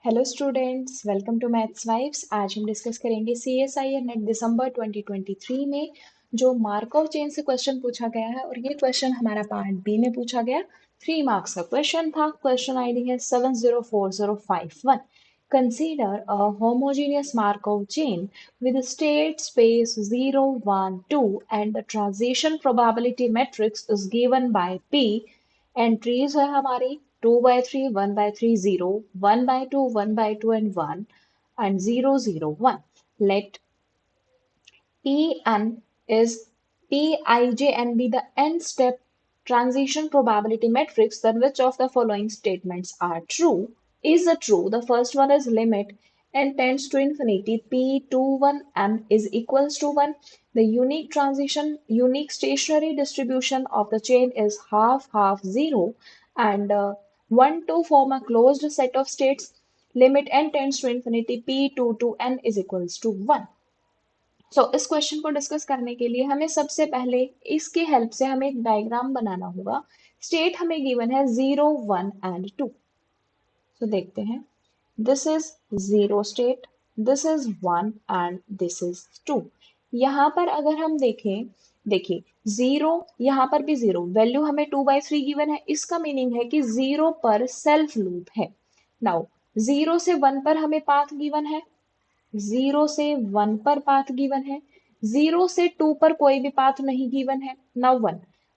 Hello students, welcome to maths vibes. आज हम discuss करेंगे CSIR नेट दिसंबर 2023 में जो मार्कov चेन से क्वेश्चन पूछा गया है और ये क्वेश्चन हमारा पार्ट बी में पूछा गया। 3 मार्क्स का क्वेश्चन था। क्वेश्चन आईडी है 704051। Consider a homogeneous Markov chain with state space 0, 1, 2 and the transition probability matrix is given by P। Entries है हमारी 2/3, 1/3, 0, 1/2, 1/2 and 1 and 0, 0, 1. Let Pn is Pij and be the n-step transition probability matrix, then which of the following statements are true? Is the true? The first one is limit n tends to infinity P21 n is equals to 1. The unique stationary distribution of the chain is half, half, 0 and 1, 2 form a closed set of states. Limit n tends to infinity P2 to n is equals to 1. इस question को discuss करने के लिए हमें सबसे पहले इसके help से हमें एक डायग्राम बनाना होगा। स्टेट हमें गिवन है 0, 1 एंड 2। देखते हैं। This is 0 state, this is 1 and this is 2। यहाँ पर अगर हम देखें, देखिए 0, यहाँ पर भी 0, वैल्यू हमें 2/3 गिवन है। इसका मीनिंग है कि 0 पर सेल्फ लूप है। नाउ 0 से 1 पर हमें पाथ गिवन है, 0 से 1 पर पाथ गिवन है, 0 से 2 पर कोई भी पाथ नहीं गिवन है। नाउ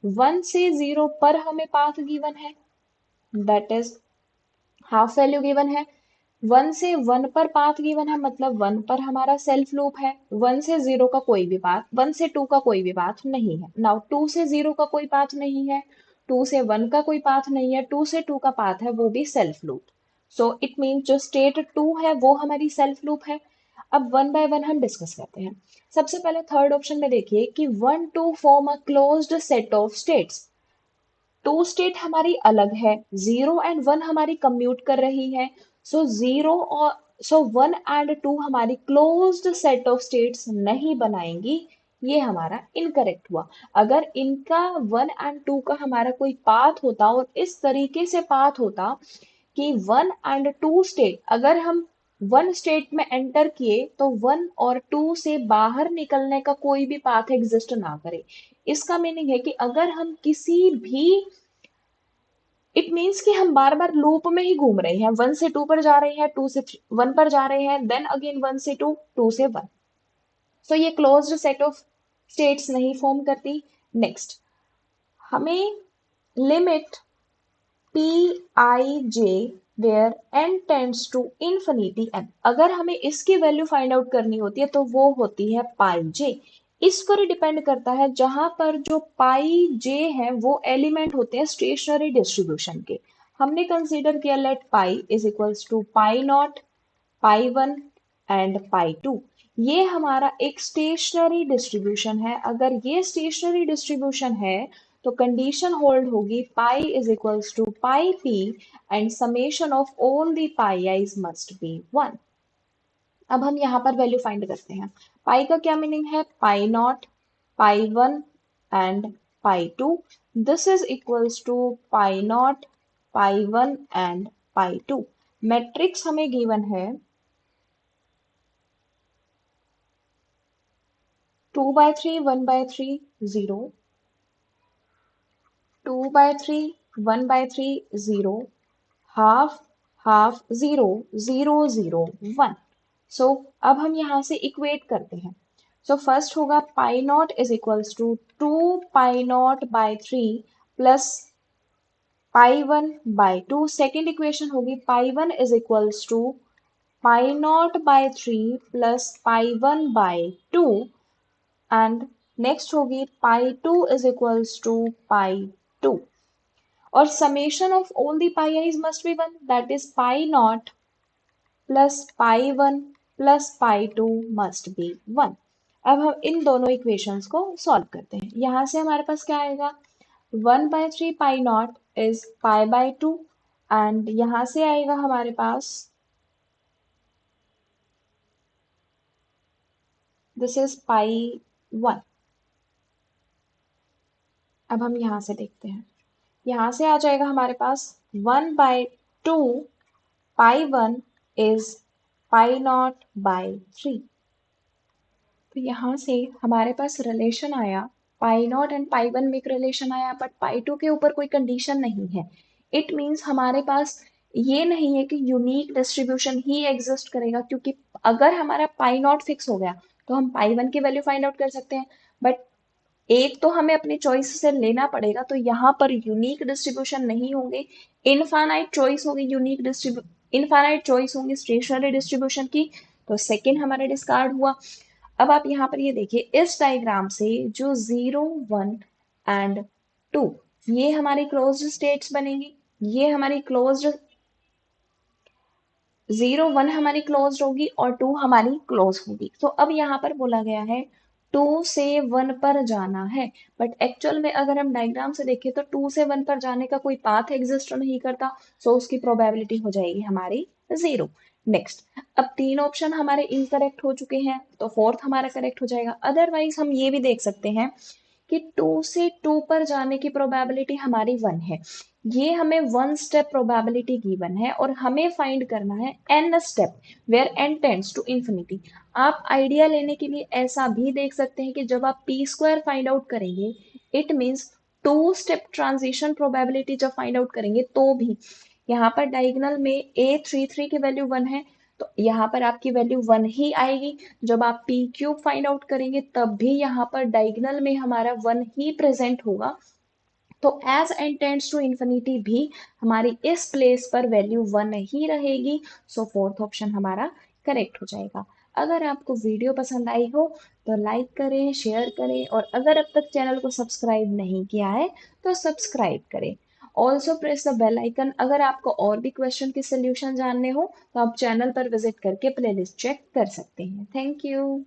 1 से 0 पर हमें पाथ गिवन है, that is half value given है। 1 से 1 पर पाथ गिवन है, मतलब 1 पर हमारा सेल्फ लूप है। 1 से 0 का कोई भी पाथ, 1 से 2 का कोई भी पाथ नहीं है। नाउ 2 से 0 का कोई पाथ नहीं है, 2 से 1 का कोई पाथ नहीं है, 2 से 2 का पाथ है, वो भी सेल्फ लूप। इट मीन जो स्टेट 2 है वो हमारी सेल्फ लूप है। अब वन बाय वन हम डिस्कस करते हैं। सबसे पहले थर्ड ऑप्शन में देखिए कि 1, 2 form a closed set of states. 2 state हमारी अलग है, 0 एंड 1 हमारी कम्यूट कर रही है। 1 एंड 2 हमारी क्लोज्ड सेट ऑफ स्टेट्स नहीं बनाएंगी। ये हमारा इनकरेक्ट हुआ। अगर इनका 1 एंड 2 का हमारा कोई पाथ होता और इस तरीके से पाथ होता कि 1 एंड 2 स्टेट, अगर हम 1 स्टेट में एंटर किए तो 1 और 2 से बाहर निकलने का कोई भी पाथ एग्जिस्ट ना करे। इसका मीनिंग है कि अगर हम किसी भी, इट मीन्स कि हम बार बार लूप में ही घूम रहे हैं। 1 से 2 पर जा रहे हैं, 2 से 1 पर जा रहे हैं, देन अगेन 1 से 2, 2 से 1। ये क्लोज्ड सेट ऑफ स्टेट्स नहीं फॉर्म करती। नेक्स्ट हमें limit Pij where n tends to infinity n, अगर हमें इसकी वैल्यू फाइंड आउट करनी होती है तो वो होती है पाई जे। इस पर डिपेंड करता है, जहां पर जो पाई जे है वो एलिमेंट होते हैं स्टेशनरी डिस्ट्रीब्यूशन के। हमने कंसीडर किया let pi is equals to pi naught, pi 1 and pi 2। ये हमारा एक स्टेशनरी डिस्ट्रीब्यूशन है। अगर ये स्टेशनरी डिस्ट्रीब्यूशन है तो कंडीशन होल्ड होगी pi is equals to pi P and summation of all the pi i's must be 1। अब हम यहाँ पर वैल्यू फाइंड करते हैं। पाई का क्या मीनिंग है? Pi naught, pi 1 and pi 2। This is equals to pi naught, pi 1 and pi 2। Matrix हमें गिवन है 2/3, 1/3, 0, 2/3, 1/3, 0, हाफ, हाफ, 0, 0, 0, 1। अब हम यहाँ से इक्वेट करते हैं। फर्स्ट होगा pi naught is equals to 2 pi naught by 3 plus pi 1 by 2। Second equation होगी pi 1 is equals to pi naught by 3 plus pi 1 by 2 and next होगी pi 2 is equals to pi 2 और summation of all the pi i's must be 1, that is pi naught plus pi 1 plus pi 2 must be 1। अब हम इन दोनों equations को solve करते हैं। यहां से हमारे पास क्या आएगा? 1/3 pi naught is pi by 2 and यहां से आएगा हमारे पास दिस इज पाई 1। अब हम यहां से देखते हैं, यहां से आ जाएगा हमारे पास 1/2 पाई 1 is pi naught by 3। तो यहाँ से हमारे पास रिलेशन आया, पाई नॉट एंड पाई वन में एक रिलेशन आया, बट पाई टू के ऊपर कोई कंडीशन नहीं है। इट मीन्स हमारे पास ये नहीं है कि यूनिक डिस्ट्रीब्यूशन ही एग्जिस्ट करेगा, क्योंकि अगर हमारा पाई नॉट फिक्स हो गया तो हम पाई वन की वैल्यू फाइंड आउट कर सकते हैं, बट एक तो हमें अपनी चॉइस से लेना पड़ेगा, तो यहाँ पर यूनिक डिस्ट्रीब्यूशन नहीं होंगे, इनफाइनाइट चॉइस होगी, इनफाइनाइट चॉइस होंगी स्टेशनरी डिस्ट्रीब्यूशन की। तो सेकेंड हमारा डिस्कार्ड हुआ। अब आप यहाँ पर ये देखिए, इस डायग्राम से जो 0 1 एंड 2 ये हमारी क्लोज्ड स्टेट्स बनेंगी, ये हमारी क्लोज्ड 0 1 हमारी क्लोज्ड होगी और 2 हमारी क्लोज होगी। तो अब यहाँ पर बोला गया है 2 से 1 पर जाना है, बट एक्चुअल में अगर हम डायग्राम से देखें तो 2 से 1 पर जाने का कोई पाथ एग्जिस्ट नहीं करता, सो उसकी प्रोबेबिलिटी हो जाएगी हमारी 0। नेक्स्ट, अब तीन ऑप्शन हमारे इनकरेक्ट हो चुके हैं, तो फोर्थ हमारा करेक्ट हो जाएगा। अदरवाइज हम ये भी देख सकते हैं कि 2 से 2 पर जाने की प्रोबेबिलिटी हमारी 1 है, ये हमें वन स्टेप प्रोबेबिलिटी गिवन है और हमें फाइंड करना है n step where n tends to infinity. आप आइडिया लेने के लिए ऐसा भी देख सकते हैं कि जब आप पी स्क्वायर फाइंड आउट करेंगे, it means 2 step transition probability जब फाइंड आउट करेंगे तो भी यहाँ पर डायगोनल में a33 की वैल्यू 1 है, तो यहाँ पर आपकी वैल्यू 1 ही आएगी। जब आप पी क्यूब फाइंड आउट करेंगे तब भी यहाँ पर डायगोनल में हमारा 1 ही प्रेजेंट होगा। तो as n tends to infinity भी हमारी इस प्लेस पर वैल्यू 1 ही रहेगी। सो फोर्थ ऑप्शन हमारा करेक्ट हो जाएगा। अगर आपको वीडियो पसंद आई हो तो लाइक करें, शेयर करें, और अगर अब तक चैनल को सब्सक्राइब नहीं किया है तो सब्सक्राइब करें। Also press the bell icon. अगर आपको और भी क्वेश्चन के सोल्यूशन जानने हो तो आप चैनल पर विजिट करके प्लेलिस्ट चेक कर सकते हैं। Thank you.